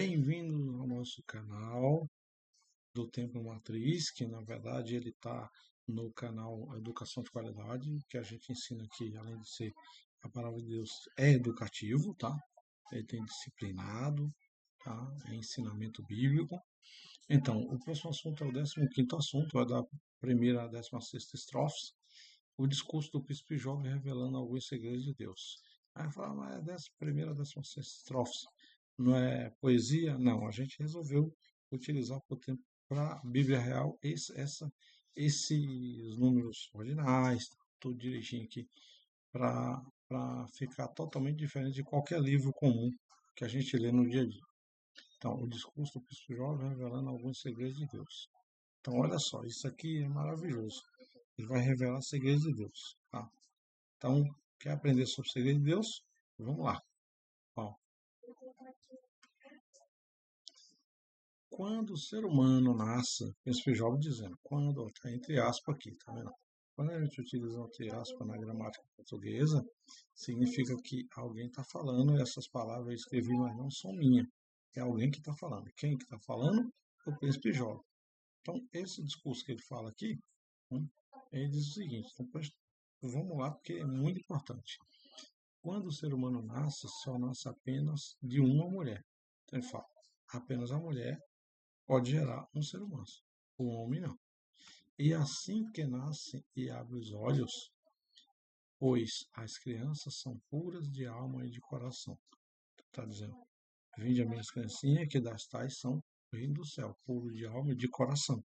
Bem-vindos ao nosso canal do Templo Matriz, que na verdade ele está no canal Educação de Qualidade, que a gente ensina aqui, além de ser a palavra de Deus, é educativo, tá? Ele tem disciplinado, tá? É ensinamento bíblico. Então, o próximo assunto é o 15º assunto, é da primeira à 16ª estrofes, o discurso do príncipe jovem revelando alguns segredos de Deus. Aí fala, mas é 11ª à 16ª estrofes, não é poesia? Não, a gente resolveu utilizar para a Bíblia Real esses números ordinais, tudo direitinho aqui, para ficar totalmente diferente de qualquer livro comum que a gente lê no dia a dia. Então, o discurso do príncipe jovem revelando alguns segredos de Deus. Então, olha só, isso aqui é maravilhoso. Ele vai revelar segredos de Deus, tá? Então, quer aprender sobre o segredo de Deus? Vamos lá. Ó, quando o ser humano nasce, príncipe jovem dizendo, quando, está entre aspas aqui, tá vendo? Quando a gente utiliza entre aspas na gramática portuguesa, significa que alguém está falando e essas palavras eu escrevi, mas não são minhas. É alguém que está falando. Quem que está falando? O príncipe jovem. Então, esse discurso que ele fala aqui, ele diz o seguinte, então, vamos lá, porque é muito importante. Quando o ser humano nasce, só nasce apenas de uma mulher. Então, ele fala, apenas a mulher pode gerar um ser humano, o homem não. E assim que nasce e abre os olhos, pois as crianças são puras de alma e de coração. Está dizendo, vinde a minhas criancinhas, que das tais são o reino do céu, puro de alma e de coração.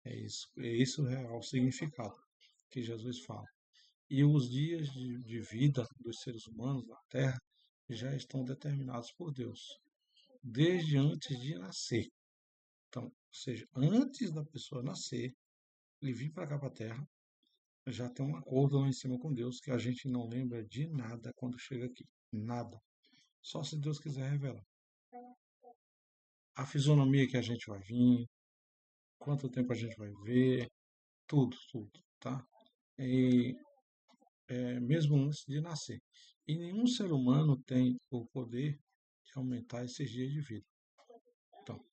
É isso o real significado que Jesus fala. E os dias de vida dos seres humanos na Terra já estão determinados por Deus, desde antes de nascer. Então, ou seja, antes da pessoa nascer, ele vir para cá para a Terra, já tem um acordo lá em cima com Deus que a gente não lembra de nada quando chega aqui. Nada. Só se Deus quiser revelar. A fisionomia que a gente vai vir, quanto tempo a gente vai ver, tudo, tá? E mesmo antes de nascer. E nenhum ser humano tem o poder de aumentar esses dias de vida. Então,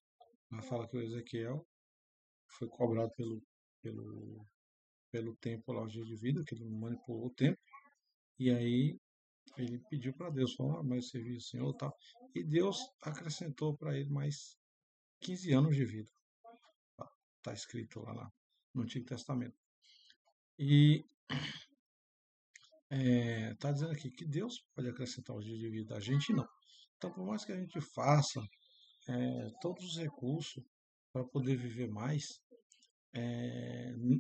ela fala que o Ezequiel foi cobrado pelo, pelo tempo lá, os dias de vida, que ele manipulou o tempo, e aí ele pediu para Deus, falou, mas você viu o Senhor tal. E Deus acrescentou para ele mais 15 anos de vida. Está escrito lá no Antigo Testamento. E está dizendo aqui que Deus pode acrescentar os dias de vida, a gente não. Então, por mais que a gente faça todos os recursos para poder viver mais,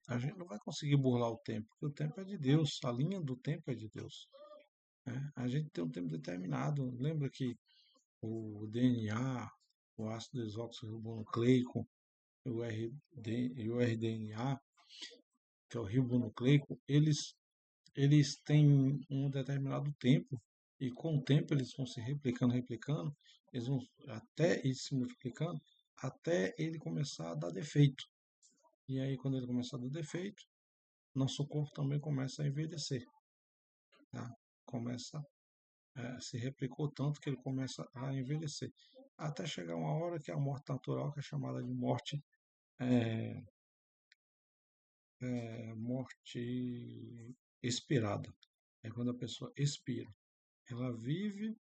a gente não vai conseguir burlar o tempo, porque o tempo é de Deus, a linha do tempo é de Deus. Né? A gente tem um tempo determinado. Lembra que o DNA, o ácido desoxirribonucleico, e o rDNA, que é o ribonucleico, eles têm um determinado tempo, e com o tempo eles vão se replicando, eles vão até ir se multiplicando, até ele começar a dar defeito. E aí, quando ele começar a dar defeito, nosso corpo também começa a envelhecer. Tá? Se replicou tanto que ele começa a envelhecer. Até chegar uma hora que a morte natural, que é chamada de é, morte expirada. É quando a pessoa expira. Ela vive,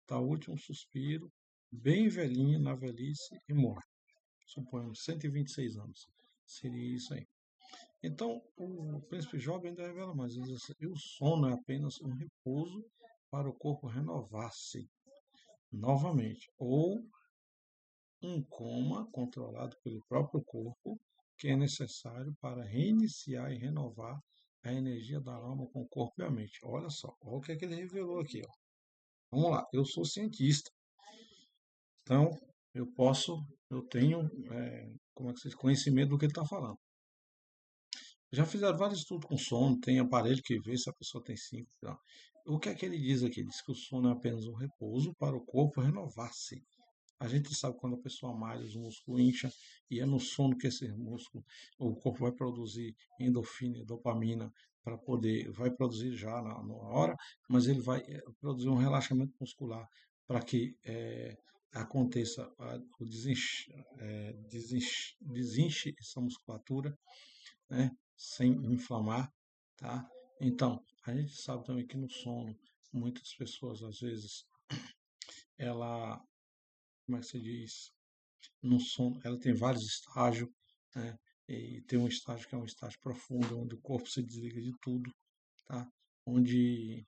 dá o último suspiro, bem velhinha na velhice e morre. Suponhamos 126 anos. Seria isso aí. Então, o príncipe jovem ainda revela mais. Ele diz assim, e o sono é apenas um repouso para o corpo renovar-se novamente, ou um coma controlado pelo próprio corpo, que é necessário para reiniciar e renovar a energia da alma com o corpo e a mente. Olha só, olha o que é que ele revelou aqui. Ó. Vamos lá, eu sou cientista, então eu tenho como é que se diz, conhecimento do que ele está falando. Já fizeram vários estudos com sono, tem aparelho que vê se a pessoa tem 5. Tá? O que é que ele diz aqui? Ele diz que o sono é apenas um repouso para o corpo renovar-se. A gente sabe quando a pessoa malha, os músculos incha, e é no sono que esse músculo, o corpo vai produzir endorfina e dopamina para poder, vai produzir já na hora, mas ele vai produzir um relaxamento muscular para que aconteça o desinche essa musculatura, né, sem inflamar, tá? Então, a gente sabe também que no sono, muitas pessoas, às vezes, ela, como é que se diz? No sono, ela tem vários estágios, né? E tem um estágio que é um estágio profundo, onde o corpo se desliga de tudo, tá? Onde,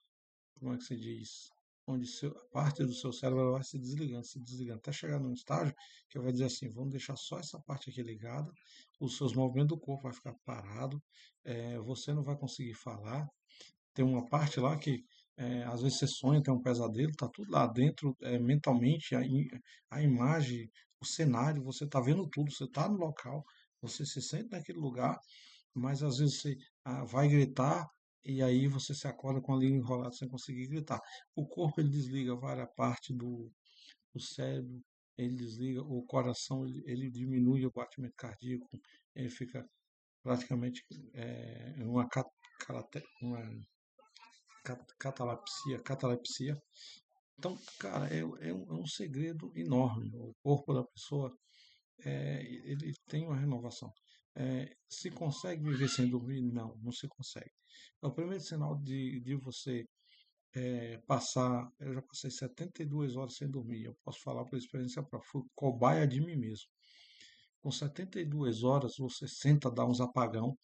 como é que se diz? Onde parte do seu cérebro vai se desligando, até chegar num estágio que vai dizer assim, vamos deixar só essa parte aqui ligada, os seus movimentos do corpo vai ficar parado, você não vai conseguir falar, tem uma parte lá que às vezes você sonha, tem um pesadelo, tá tudo lá dentro, mentalmente, a imagem, o cenário, você tá vendo tudo, você tá no local, você se sente naquele lugar, mas às vezes você vai gritar e aí você se acorda com a língua enrolada sem conseguir gritar. O corpo ele desliga várias partes do cérebro, ele desliga, o coração ele diminui o batimento cardíaco, ele fica praticamente uma, uma catalepsia. Então, cara, é um segredo enorme. O corpo da pessoa, ele tem uma renovação. Se consegue viver sem dormir? Não, não se consegue. É o primeiro sinal de você passar. Eu já passei 72 horas sem dormir. Eu posso falar por experiência própria. Fui cobaia de mim mesmo. Com 72 horas, você senta, dá uns apagão,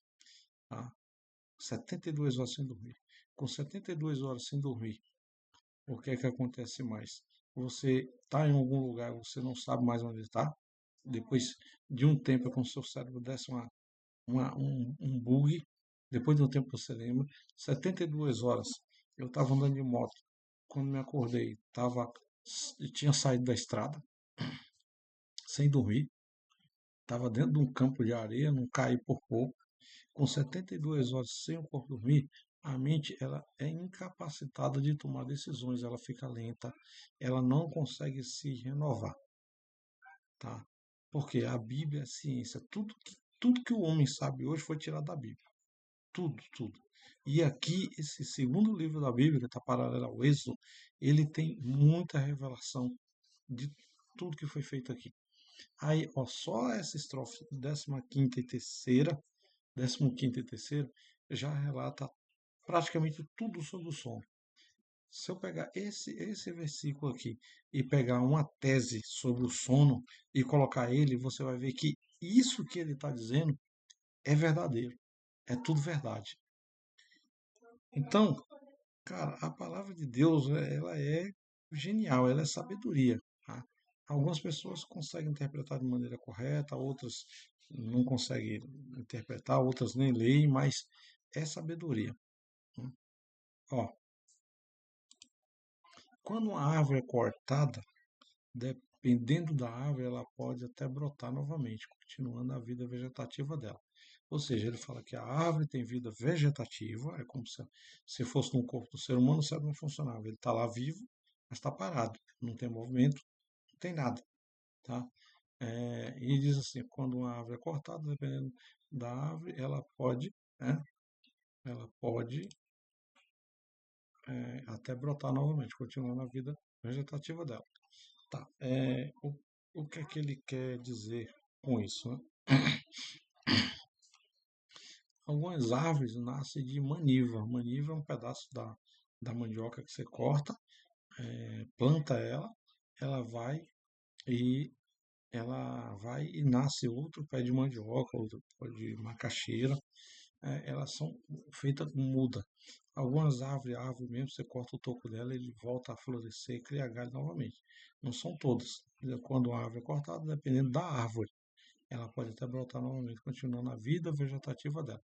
tá? 72 horas sem dormir. Com 72 horas sem dormir, o que é que acontece mais? Você está em algum lugar, você não sabe mais onde está. Depois de um tempo, é como se o seu cérebro desse um bug. Depois de um tempo, você lembra. 72 horas. Eu estava andando de moto. Quando me acordei, tinha saído da estrada, sem dormir. Estava dentro de um campo de areia, não caí por pouco. Com 72 horas sem o corpo dormir, a mente ela é incapacitada de tomar decisões, ela fica lenta, ela não consegue se renovar, tá? Porque a Bíblia é ciência, tudo que o homem sabe hoje foi tirado da Bíblia, tudo, tudo. E aqui, esse segundo livro da Bíblia, que está paralelo ao Êxodo, ele tem muita revelação de tudo que foi feito aqui. Aí, ó, só essa estrofe, 15ª e terceira, 15ª e terceira, já relata praticamente tudo sobre o sono. Se eu pegar esse versículo aqui e pegar uma tese sobre o sono e colocar ele, você vai ver que isso que ele está dizendo é verdadeiro. É tudo verdade. Então, cara, a palavra de Deus, ela é genial, ela é sabedoria. Tá? Algumas pessoas conseguem interpretar de maneira correta, outras não conseguem interpretar, outras nem leem, mas é sabedoria. Né? Ó, quando uma árvore é cortada, dependendo da árvore, ela pode até brotar novamente, continuando a vida vegetativa dela. Ou seja, ele fala que a árvore tem vida vegetativa, é como se fosse no corpo do ser humano, o cérebro não funcionava. Ele está lá vivo, mas está parado, não tem movimento, não tem nada. Tá? E diz assim, quando uma árvore é cortada, dependendo da árvore, né, ela pode até brotar novamente, continuando a vida vegetativa dela. Tá. O que é que ele quer dizer com isso, né? Algumas árvores nascem de maniva. Maniva é um pedaço da mandioca que você corta, planta ela vai e nasce outro pé de mandioca, outro pé de macaxeira. Elas são feitas com muda. Algumas árvore mesmo, você corta o toco dela, ele volta a florescer e cria galho novamente. Não são todas. Quando a árvore é cortada, dependendo da árvore, ela pode até brotar novamente, continuando a vida vegetativa dela.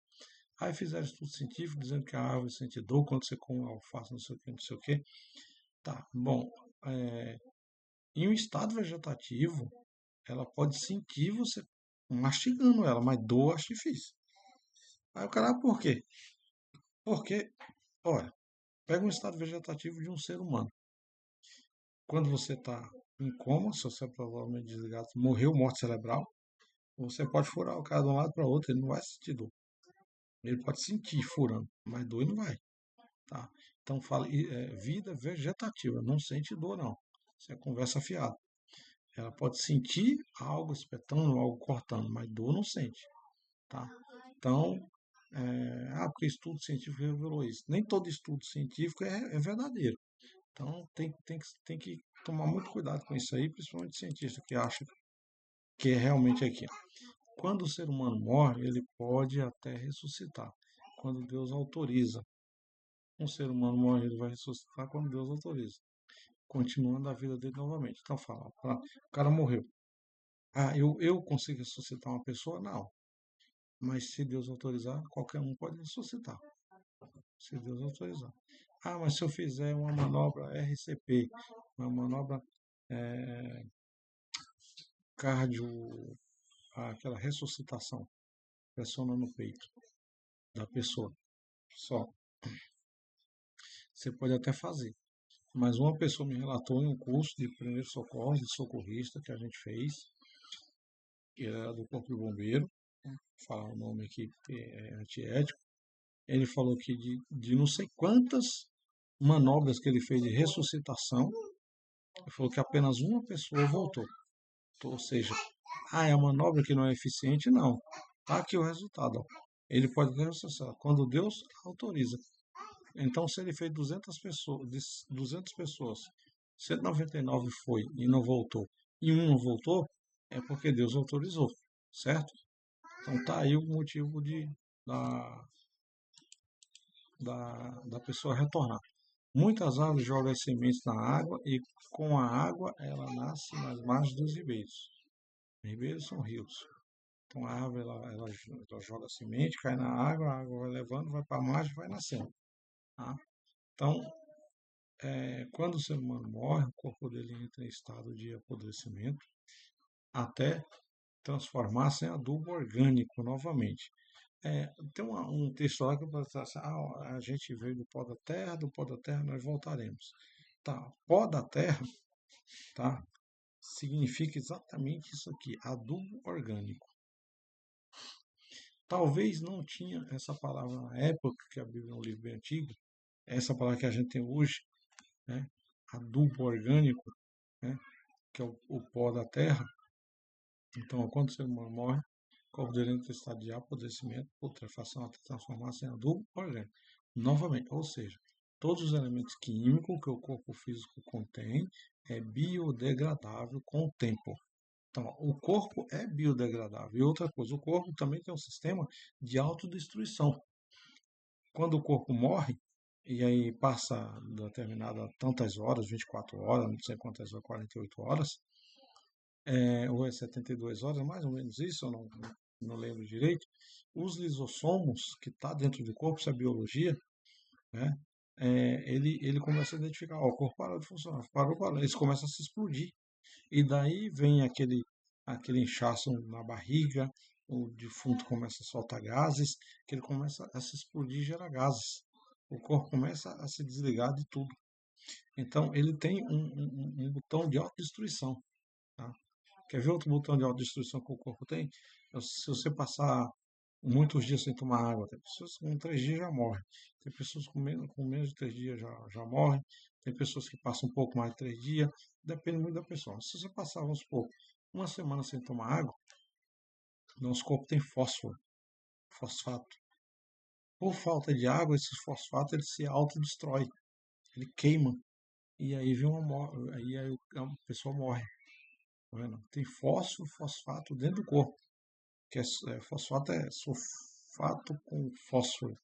Aí fizeram estudo científico dizendo que a árvore sente dor quando você come alface, não sei o que, não sei o que. Tá, bom. é, em um estado vegetativo, ela pode sentir você mastigando ela, mas dor acho difícil. Aí o cara, por quê? Porque, olha, pega um estado vegetativo de um ser humano. Quando você está em coma, seu cérebro provavelmente desligado, morreu, morte cerebral, você pode furar o cara de um lado para o outro, ele não vai sentir dor. Ele pode sentir furando, mas dor ele não vai. Tá? Então fala vida vegetativa, não sente dor não. Isso é conversa fiada. Ela pode sentir algo espetando, algo cortando, mas dor não sente, tá? Então, porque estudo científico revelou isso. Nem todo estudo científico é verdadeiro. Então, tem que tomar muito cuidado com isso aí, principalmente cientista que acha que é realmente aquilo. Quando o ser humano morre, ele pode até ressuscitar, quando Deus autoriza. Um ser humano morre, ele vai ressuscitar quando Deus autoriza, continuando a vida dele novamente. Então fala, o cara morreu. Eu consigo ressuscitar uma pessoa? Não. Mas se Deus autorizar, qualquer um pode ressuscitar. Se Deus autorizar. Mas se eu fizer uma manobra RCP, uma manobra é, cardio, aquela ressuscitação, pressiona no peito da pessoa, só. Você pode até fazer. Mas uma pessoa me relatou em um curso de primeiros socorros, de socorrista que a gente fez, que era do Corpo de Bombeiro, falar o nome aqui porque é antiético. Ele falou que de não sei quantas manobras que ele fez de ressuscitação, ele falou que apenas uma pessoa voltou. Ou seja, é a manobra que não é eficiente? Não. Tá aqui o resultado. Ó. Ele pode ressuscitar quando Deus autoriza. Então, se ele fez 200 pessoas, 199 foi e não voltou, e um não voltou, é porque Deus autorizou, certo? Então, tá aí o motivo da pessoa retornar. Muitas aves jogam as sementes na água e com a água ela nasce nas margens dos ribeiros. Ribeiros são rios. Então a árvore ela joga a semente, cai na água, a água vai levando, vai para a margem e vai nascendo. Tá? Então, quando o ser humano morre, o corpo dele entra em estado de apodrecimento até transformar-se em adubo orgânico novamente. Tem um texto lá que eu posso dizer assim, a gente veio do pó da terra nós voltaremos. Tá, pó da terra, tá, significa exatamente isso aqui, adubo orgânico. Talvez não tinha essa palavra na época, que a Bíblia é um livro bem antigo, essa palavra que a gente tem hoje, né, adubo orgânico, né, que é o pó da terra. Então, quando o ser humano morre, o corpo dele entra em estado de apodrecimento, putrefação, até transformar-se em adubo orgânico. Novamente, ou seja, todos os elementos químicos que o corpo físico contém é biodegradável com o tempo. Então, o corpo é biodegradável. E outra coisa, o corpo também tem um sistema de autodestruição. Quando o corpo morre, e aí passa determinada tantas horas, 24 horas, não sei quantas horas, 48 horas, ou é 72 horas, mais ou menos isso, eu não lembro direito, os lisossomos que está dentro do corpo, isso é biologia, né? Ele começa a identificar, ó, o corpo parou de funcionar, parou, eles começam a se explodir. E daí vem aquele inchaço na barriga, o defunto começa a soltar gases, que ele começa a se explodir e gerar gases. O corpo começa a se desligar de tudo. Então, ele tem um botão de autodestruição. Tá? Quer ver outro botão de autodestruição que o corpo tem? Se você passar muitos dias sem tomar água, tem pessoas que com 3 dias já morrem, tem pessoas com menos de 3 dias já morrem, tem pessoas que passam um pouco mais de 3 dias, depende muito da pessoa. Se você passar, vamos supor, uma semana sem tomar água, nosso corpo tem fosfato. Por falta de água, esse fosfato ele se autodestrói, ele queima, e aí vem aí a pessoa morre. Tá vendo? Tem fosfato dentro do corpo, que fosfato é sulfato com fósforo.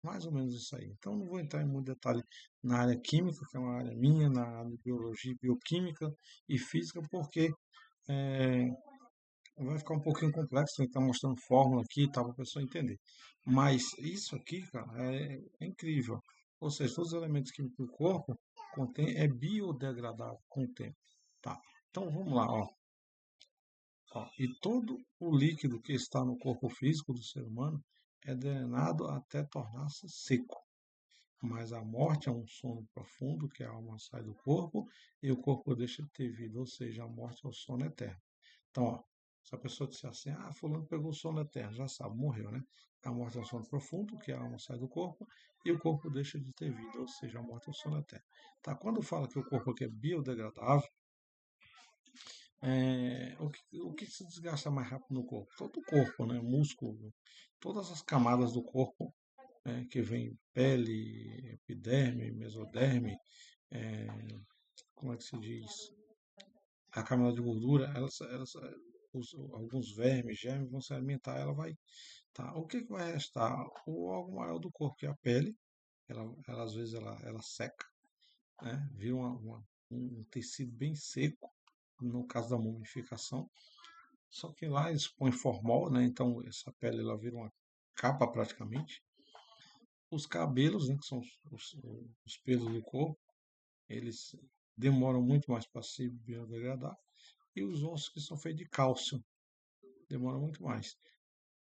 Mais ou menos isso aí. Então, não vou entrar em muito detalhe na área química, que é uma área minha, na área de biologia, bioquímica e física, porque é, vai ficar um pouquinho complexo, tem que estar mostrando fórmula aqui e tal, para a pessoa entender. Mas isso aqui, cara, é incrível. Ou seja, todos os elementos químicos do corpo contém, é biodegradável com o tempo. Tá. Então, vamos lá, ó. E todo o líquido que está no corpo físico do ser humano é drenado até tornar-se seco. Mas a morte é um sono profundo, que a alma sai do corpo e o corpo deixa de ter vida, ou seja, a morte é o sono eterno. Então, ó, se a pessoa disser assim, fulano pegou o sono eterno, já sabe, morreu, né? A morte é um sono profundo, que a alma sai do corpo e o corpo deixa de ter vida, ou seja, a morte é o sono eterno. Tá? Quando fala que o corpo aqui é biodegradável, O que se desgasta mais rápido no corpo? Todo o corpo, né? Músculo, todas as camadas do corpo, que vem pele, epiderme, mesoderme, é, como é que se diz? A camada de gordura, alguns vermes, germes vão se alimentar, ela vai, tá? O que vai restar? O órgão maior do corpo, que é a pele, ela às vezes ela seca, né? Vira um tecido bem seco, no caso da mumificação. Só que lá eles põem formol, né? Então essa pele ela vira uma capa praticamente. Os cabelos, né, que são os pelos do corpo, eles demoram muito mais para se biodegradar. E os ossos que são feitos de cálcio demoram muito mais.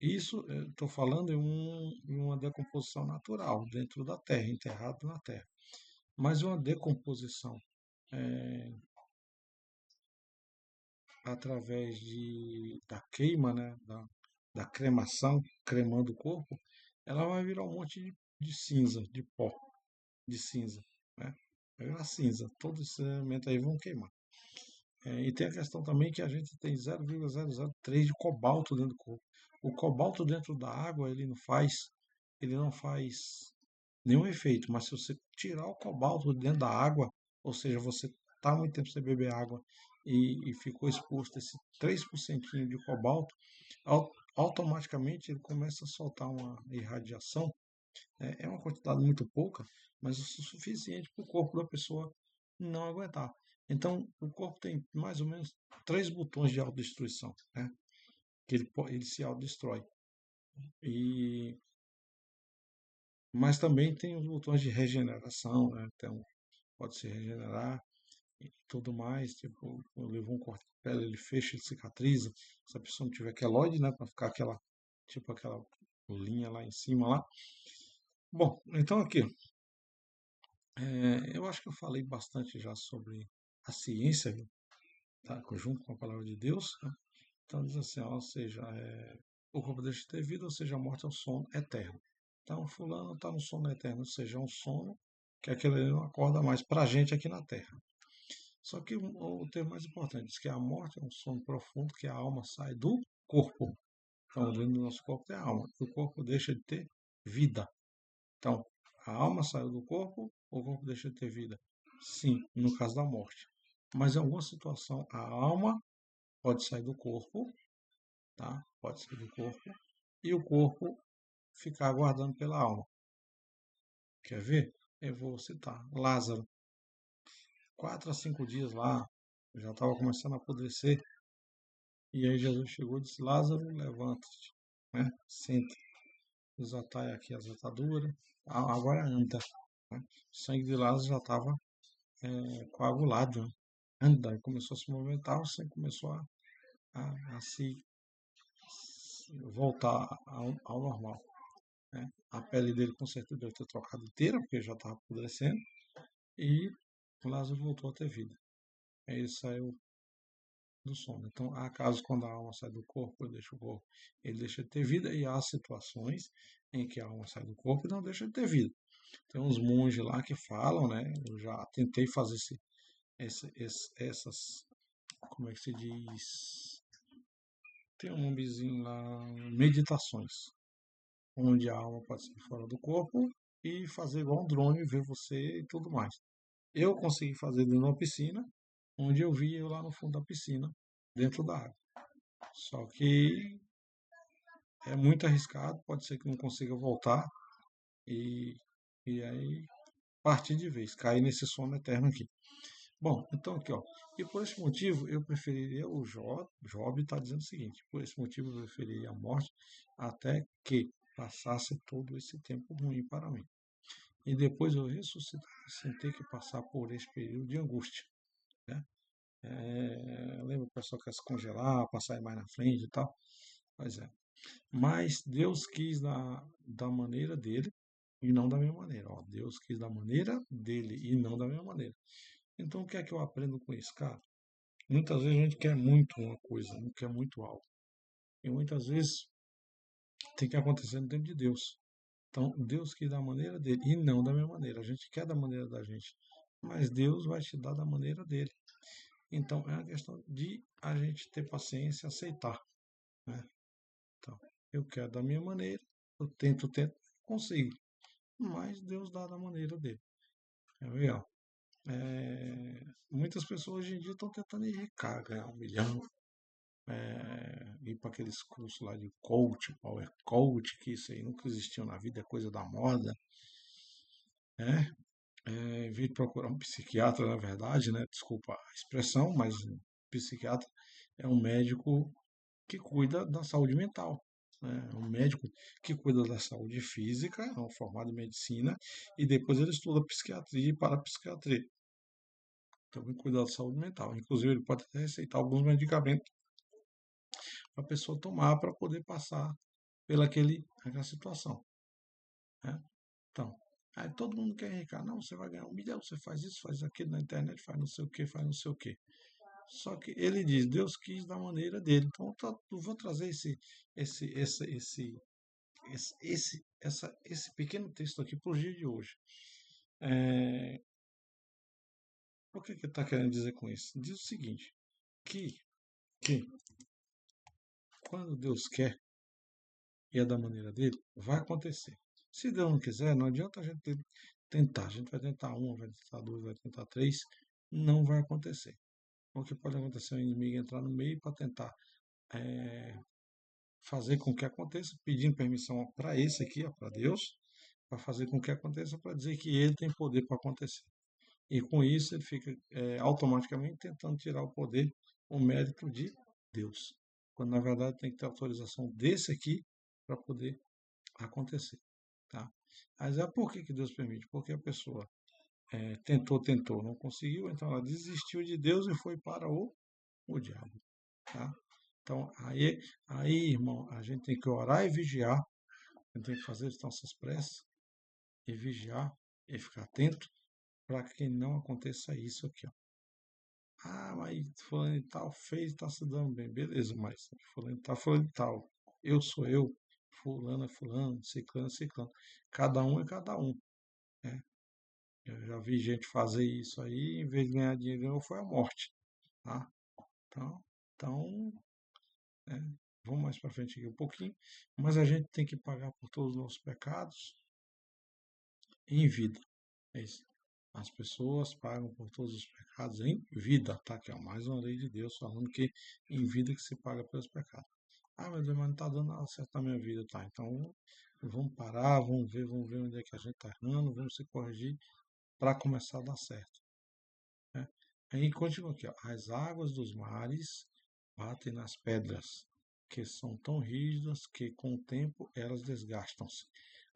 Isso, estou falando em uma decomposição natural, dentro da terra, enterrado na terra. Mas uma decomposição é, através da queima, né, da cremação, cremando o corpo, ela vai virar um monte de cinza, de pó, de cinza, né? Vai virar cinza. Todo esse elemento aí vão queimar. E tem a questão também que a gente tem 0,003 de cobalto dentro do corpo. O cobalto dentro da água, ele não faz nenhum efeito, mas se você tirar o cobalto de dentro da água, ou seja, você está muito tempo sem beber água e ficou exposto a esse 3% de cobalto, automaticamente ele começa a soltar uma irradiação. É uma quantidade muito pouca, mas o suficiente para o corpo da pessoa não aguentar. Então, o corpo tem mais ou menos 3 botões de autodestruição, né? Que ele se autodestrói. E, mas também tem os botões de regeneração, né? Então, pode se regenerar e tudo mais. Tipo, levou um corte de pele, ele fecha, ele cicatriza. Se a pessoa não tiver queloide, né? Para ficar aquela linha lá em cima lá. Bom, então aqui, eu acho que eu falei bastante já sobre a ciência, tá? Junto com a palavra de Deus, né? Então diz assim, ó, ou seja, o corpo deixa de ter vida, ou seja, a morte é um sono eterno. Então, fulano está no sono eterno, ou seja, é um sono que aquele ali não acorda mais para a gente aqui na Terra. Só que o termo mais importante diz que a morte é um sono profundo, que a alma sai do corpo. Então, dentro do nosso corpo tem a alma. O corpo deixa de ter vida. Então, a alma saiu do corpo, o corpo deixa de ter vida. Sim, no caso da morte. Mas em alguma situação, a alma pode sair do corpo, tá? Pode sair do corpo, e o corpo ficar aguardando pela alma. Quer ver? Eu vou citar. Lázaro, 4 a 5 dias lá, já estava começando a apodrecer, e aí Jesus chegou e disse, Lázaro, levanta-te, né? Senta, desatai aqui as ataduras, agora anda. Né? O sangue de Lázaro já estava coagulado, né? Anda, e começou a se movimentar, o sangue começou a se voltar ao normal. Né? A pele dele com certeza deve ter trocado inteira, porque já estava apodrecendo, e Lázaro voltou a ter vida. Aí ele saiu do sono. Então, há casos quando a alma sai do corpo, ele deixa de ter vida, e há situações em que a alma sai do corpo e não deixa de ter vida. Tem uns monges lá que falam, né? Eu já tentei fazer essas, como é que se diz? Tem um nomezinho lá, meditações, onde a alma pode sair fora do corpo e fazer igual um drone, ver você e tudo mais. Eu consegui fazer dentro de uma piscina, onde eu vi eu lá no fundo da piscina, dentro da água. Só que é muito arriscado, pode ser que não consiga voltar e, e aí partir de vez, cair nesse sono eterno aqui. Bom, então aqui, ó. E por esse motivo eu preferiria o Job está dizendo o seguinte, por esse motivo eu preferiria a morte até que passasse todo esse tempo ruim para mim. E depois eu ressuscitar sem ter que passar por esse período de angústia. Né? Lembra o pessoal que quer se congelar, passar mais na frente e tal? Pois é. Mas Deus quis da maneira dele e não da minha maneira. Ó, Deus quis da maneira dele e não da minha maneira. Então o que é que eu aprendo com isso, cara? Muitas vezes a gente quer muito uma coisa, não quer muito algo. E muitas vezes tem que acontecer no tempo de Deus. Então Deus quis da maneira dele e não da minha maneira. A gente quer da maneira da gente. Mas Deus vai te dar da maneira dele. Então, é uma questão de a gente ter paciência e aceitar, né? Então, eu quero da minha maneira, eu tento, consigo, mas Deus dá da maneira dele. É legal. Muitas pessoas hoje em dia estão tentando ir ricar, ganhar 1 milhão, ir para aqueles cursos lá de coach, power coach, que isso aí nunca existiu na vida, é coisa da moda, né? Em vez de procurar um psiquiatra, na verdade, né? Desculpa a expressão, mas um psiquiatra é um médico que cuida da saúde mental, né? É um médico que cuida da saúde física, é um formado em medicina, e depois ele estuda psiquiatria e parapsiquiatria. Também cuida da saúde mental. Inclusive, ele pode até receitar alguns medicamentos para a pessoa tomar para poder passar aquela situação, né? Então, aí todo mundo quer enricar. Não, você vai ganhar 1 milhão, você faz isso, faz aquilo na internet, faz não sei o que, faz não sei o que. Só que ele diz, Deus quis da maneira dele. Então, eu vou trazer esse, esse, esse, esse pequeno texto aqui para o dia de hoje. É, o que ele está querendo dizer com isso? Diz o seguinte, que, que quando Deus quer e é da maneira dele, vai acontecer. Se Deus não quiser, não adianta a gente tentar. A gente vai tentar um, vai tentar dois, vai tentar três, não vai acontecer. O que pode acontecer é o inimigo entrar no meio para tentar é, fazer com que aconteça, pedindo permissão para esse aqui, para Deus, para fazer com que aconteça, para dizer que ele tem poder para acontecer. E com isso ele fica automaticamente tentando tirar o poder, o mérito de Deus. Quando na verdade tem que ter autorização desse aqui para poder acontecer, tá? Mas por que Deus permite? Porque a pessoa tentou, não conseguiu, então ela desistiu de Deus e foi para o diabo, tá? Então, aí, irmão, a gente tem que orar e vigiar, a gente tem que fazer as nossas preces e vigiar e ficar atento para que não aconteça isso aqui, ó. Ah, mas fulano e tal fez, está se dando bem, beleza, mas fulano e tal, eu sou eu, fulano é fulano, ciclano é ciclano, cada um é cada um, né? Eu já vi gente fazer isso aí, em vez de ganhar dinheiro, ganhou foi a morte, tá? Então, então vamos mais para frente aqui um pouquinho, mas a gente tem que pagar por todos os nossos pecados em vida. É isso. As pessoas pagam por todos os pecados em vida, tá? Que é mais uma lei de Deus falando que em vida que se paga pelos pecados. Ah, meu Deus, mas não está dando nada certo na minha vida, tá? Então vamos parar, vamos ver onde é que a gente está errando, vamos se corrigir para começar a dar certo, né? Aí continua aqui, ó. As águas dos mares batem nas pedras, que são tão rígidas que com o tempo elas desgastam-se.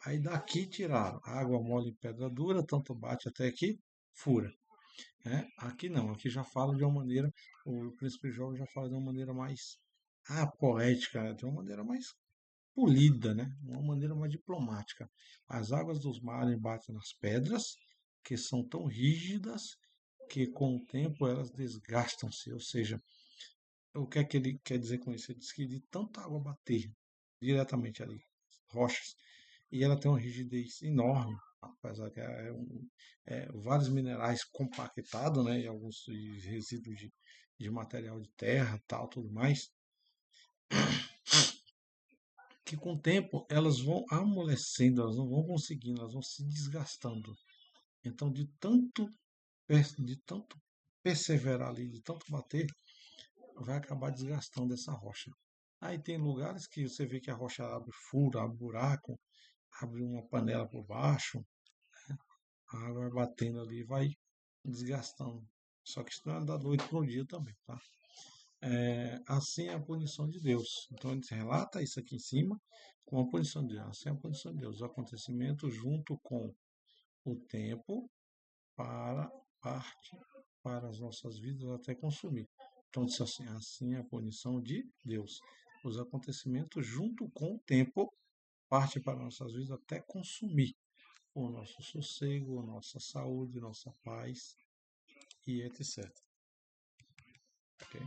Aí daqui tiraram água mole e pedra dura, tanto bate até que fura, né? Aqui não, aqui já fala de uma maneira, o Príncipe João já fala de uma maneira mais poética, né? De uma maneira mais polida, né? Uma maneira mais diplomática. As águas dos mares batem nas pedras, que são tão rígidas que com o tempo elas desgastam-se. Ou seja, o que é que ele quer dizer com isso? Ele diz que de tanta água bater diretamente ali, rochas, e ela tem uma rigidez enorme, apesar que vários minerais compactados, né, e alguns resíduos de material de terra, tal, tudo mais, que com o tempo elas vão amolecendo, elas não vão conseguindo, elas vão se desgastando. Então, de tanto perseverar ali, de tanto bater, vai acabar desgastando essa rocha. Aí tem lugares que você vê que a rocha abre furo, abre buraco, abre uma panela por baixo, a água vai batendo ali e vai desgastando. Só que isso não é da noite para o dia também, tá? Assim é a punição de Deus. Então ele relata isso aqui em cima com a punição de Deus. Assim é a punição de Deus. O acontecimento junto com o tempo para parte para as nossas vidas até consumir. Então diz assim é a punição de Deus. Os acontecimentos junto com o tempo parte para nossas vidas até consumir o nosso sossego, a nossa saúde, nossa paz e etc. Ok?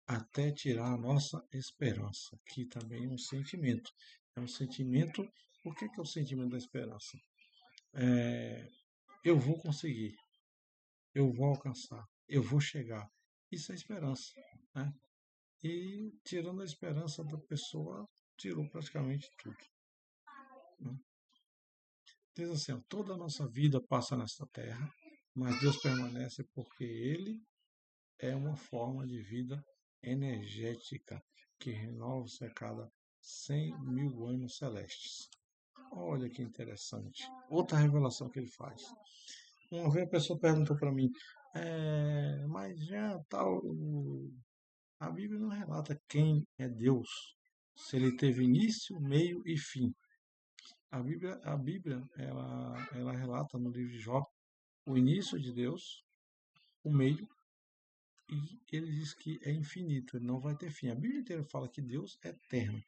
Até tirar a nossa esperança, que também é um sentimento. É um sentimento. Por que é o sentimento da esperança? Eu vou conseguir, eu vou alcançar, eu vou chegar. Isso é esperança, né? E tirando a esperança da pessoa, tirou praticamente tudo, né? Diz assim, ó, toda a nossa vida passa nesta terra, mas Deus permanece porque Ele é uma forma de vida energética que renova-se a cada 100.000 anos celestes. Olha que interessante. Outra revelação que ele faz. Uma vez a pessoa perguntou para mim, mas já tal, a Bíblia não relata quem é Deus, se ele teve início, meio e fim. A Bíblia ela relata no livro de Jó o início de Deus, o meio, e ele diz que é infinito, ele não vai ter fim. A Bíblia inteira fala que Deus é eterno,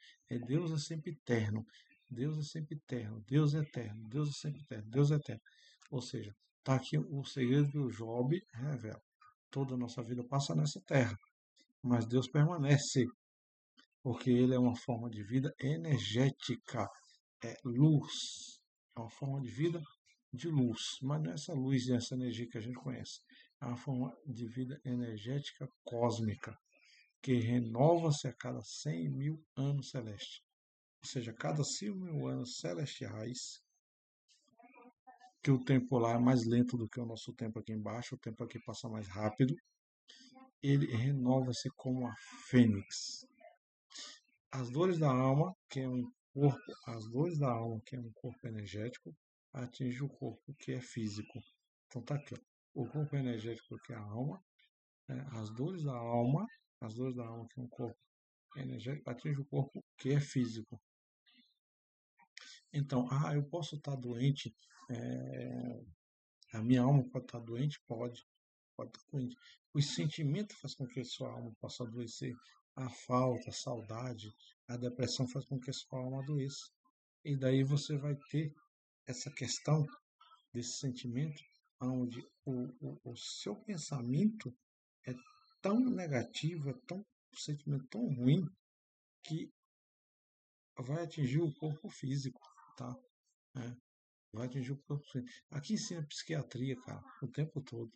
Deus é sempre eterno, Deus é sempre eterno, Deus é eterno, Deus é sempre eterno, Deus é eterno. Ou seja, está aqui o segredo que o Job revela. Toda a nossa vida passa nessa terra, mas Deus permanece, porque Ele é uma forma de vida energética, é luz, é uma forma de vida de luz, mas não é essa luz e essa energia que a gente conhece, é uma forma de vida energética cósmica, que renova-se a cada 100.000 anos celestes. Ou seja, cada 100.000 anos celestiais, que o tempo lá é mais lento do que o nosso tempo aqui embaixo, o tempo aqui passa mais rápido, ele renova-se como a fênix. As dores da alma, que é um corpo, as dores da alma, que é um corpo energético, atinge o corpo que é físico. Então tá aqui, ó. O corpo energético que é a alma, né? As dores da alma que é um corpo energético, atinge o corpo que é físico. Então, eu posso estar doente, é, a minha alma pode estar doente? Pode estar doente. O sentimento faz com que a sua alma possa adoecer. A falta, a saudade, a depressão faz com que a sua alma adoeça. E daí você vai ter essa questão desse sentimento, onde o seu pensamento é tão negativo, um sentimento tão ruim, que vai atingir o corpo físico, tá? É, vai atingir o corpo físico. Aqui ensina psiquiatria, cara, o tempo todo.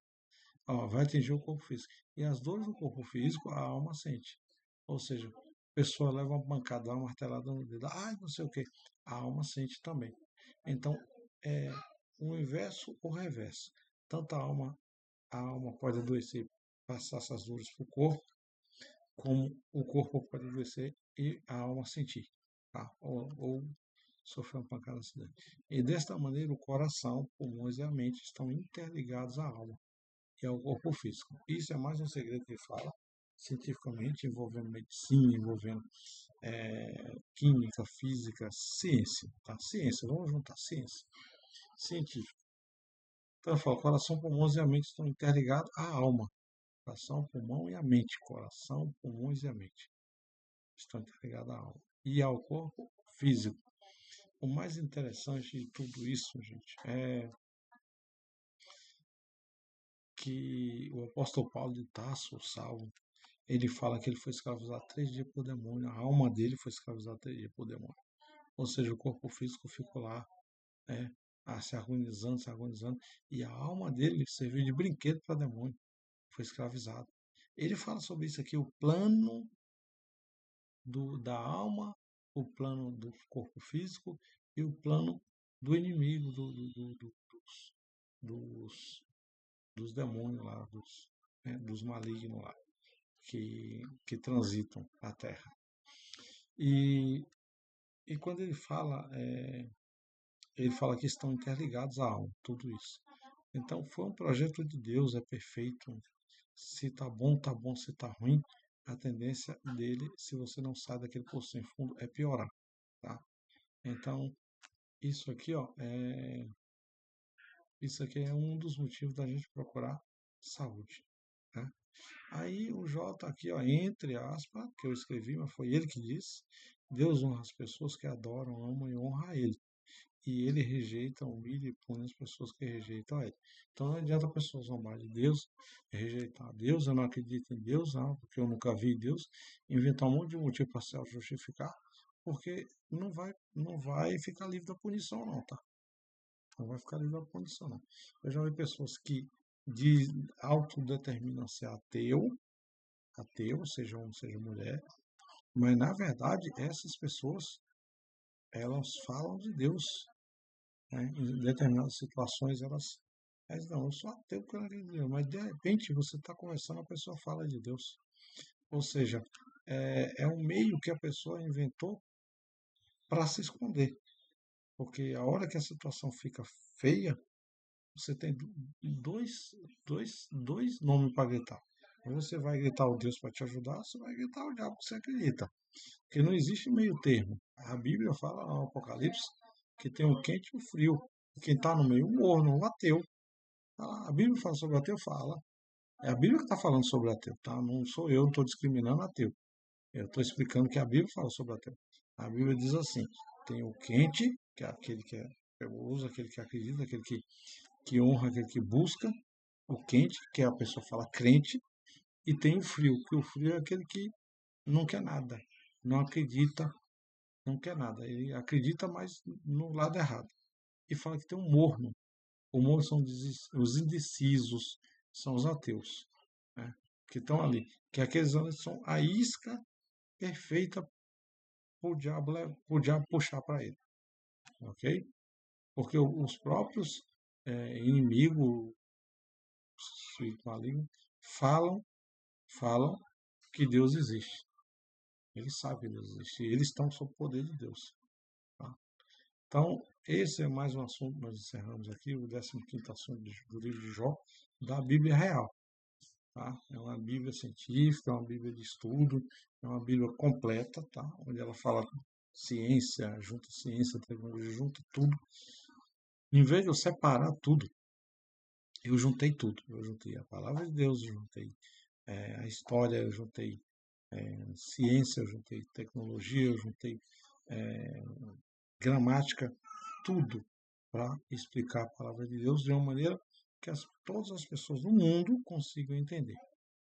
Ó, vai atingir o corpo físico. E as dores do corpo físico, a alma sente. Ou seja, a pessoa leva uma pancada, uma martelada no dedo, não sei o quê. A alma sente também. Então, é o inverso ou o reverso. Tanto a alma pode adoecer, passar essas dores para o corpo, como o corpo pode adoecer e a alma sentir, tá? Ou sofrer uma pancada no acidente. E desta maneira, o coração, pulmões e a mente estão interligados à alma e ao corpo físico. Isso é mais um segredo que fala cientificamente, envolvendo medicina, envolvendo química, física, ciência, tá? Ciência, vamos juntar ciência, científico. Então, eu falo, coração, pulmões e a mente estão interligados à alma. Coração, pulmão e a mente. Coração, pulmões e a mente estão interligados à alma. E ao corpo físico. O mais interessante de tudo isso, gente, é que o apóstolo Paulo de Tarso, o Saulo, ele fala que ele foi escravizado 3 dias por demônio. A alma dele foi escravizada 3 dias por demônio. Ou seja, o corpo físico ficou lá, né, se agonizando. E a alma dele serviu de brinquedo para demônio. Foi escravizado. Ele fala sobre isso aqui, o plano da alma, o plano do corpo físico e o plano do inimigo, dos, dos demônios lá, dos malignos lá, que transitam a Terra. E, e quando ele fala que estão interligados à alma, tudo isso. Então foi um projeto de Deus, é perfeito. Se tá bom, tá bom. Se tá ruim, a tendência dele, se você não sai daquele poço sem fundo, é piorar, tá? Então, isso aqui, ó, isso aqui é um dos motivos da gente procurar saúde, né? Aí o J aqui, ó, entre aspas, que eu escrevi, mas foi ele que disse, Deus honra as pessoas que adoram, amam e honram a ele. E ele rejeita, humilha e pune as pessoas que rejeitam a ele. Então não adianta a pessoa zombar de Deus, rejeitar Deus, eu não acredito em Deus, não, porque eu nunca vi Deus, inventar um monte de motivo para se justificar, porque não vai ficar livre da punição, não, tá? Não vai ficar livre da punição, não. Eu já vi pessoas que autodetermina-se ateu, seja homem, seja mulher, mas na verdade essas pessoas, elas falam de Deus, né? Em determinadas situações elas não, eu sou ateu porque eu não acredito em Deus, mas de repente você está conversando, a pessoa fala de Deus. Ou seja, é um meio que a pessoa inventou para se esconder, porque a hora que a situação fica feia, você tem dois nomes para gritar. Ou você vai gritar o Deus para te ajudar, ou você vai gritar o diabo que você acredita. Porque não existe meio termo. A Bíblia fala no Apocalipse que tem o quente e o frio. E quem está no meio, o morno, o ateu. A Bíblia fala sobre o ateu? Fala. É a Bíblia que está falando sobre o ateu, tá? Não sou eu, estou discriminando ateu. Eu estou explicando que a Bíblia fala sobre o ateu. A Bíblia diz assim: tem o quente, que é aquele que é usa, aquele que acredita, aquele que honra, aquele que busca. O quente, que é a pessoa fala crente. E tem o frio, que o frio é aquele que não quer nada, não acredita, não quer nada. Ele acredita, mas no lado errado. E fala que tem um morno. O morno são os indecisos, são os ateus, né? Que estão ali. Que aqueles homens são a isca perfeita para o diabo puxar para ele. Ok? Porque os próprios inimigos, espírito maligno, falam que Deus existe. Eles sabem que Deus existe. E eles estão sob o poder de Deus. Tá? Então, esse é mais um assunto. Nós encerramos aqui o 15º assunto do livro de Jó, da Bíblia real. Tá? É uma Bíblia científica, é uma Bíblia de estudo, é uma Bíblia completa, tá? Onde ela fala ciência, tecnologia, junta tudo. Em vez de eu separar tudo, eu juntei tudo. Eu juntei a palavra de Deus, eu juntei a história, eu juntei ciência, eu juntei tecnologia, eu juntei gramática, tudo para explicar a palavra de Deus de uma maneira que todas as pessoas do mundo consigam entender.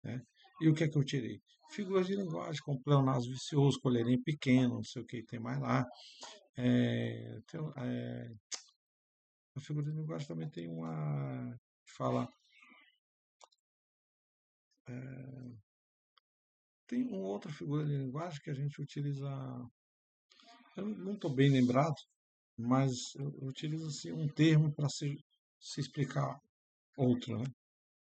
Né? E o que é que eu tirei? Figuras de linguagem, como pleonasmo vicioso, colherinho pequeno, não sei o que tem mais lá. A figura de linguagem também tem uma que fala. Tem uma outra figura de linguagem que a gente utiliza. Eu não estou bem lembrado, mas eu utilizo assim, um termo para se explicar outro, né?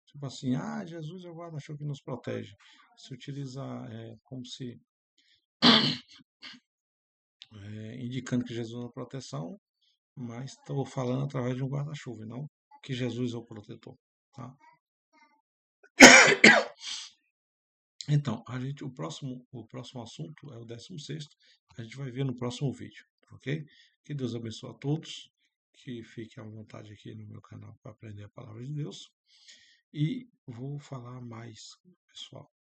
Tipo assim, Jesus é o guarda-chuva que nos protege. Se utiliza como se indicando que Jesus é a proteção, mas estou falando através de um guarda-chuva, e não que Jesus é o protetor. Tá? Então, o próximo assunto é o 16º. A gente vai ver no próximo vídeo, ok? Que Deus abençoe a todos. Que fiquem à vontade aqui no meu canal para aprender a palavra de Deus. E vou falar mais, pessoal.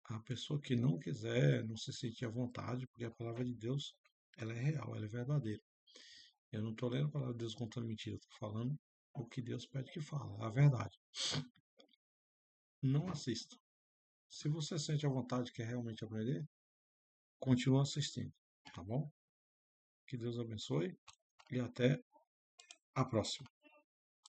A pessoa que não quiser, não se sentir à vontade, porque a palavra de Deus, ela é real, ela é verdadeira. Eu não estou lendo a palavra de Deus contando mentira, estou falando o que Deus pede que fala, a verdade. Não assista. Se você sente a vontade e quer realmente aprender, continue assistindo, tá bom? Que Deus abençoe e até a próxima.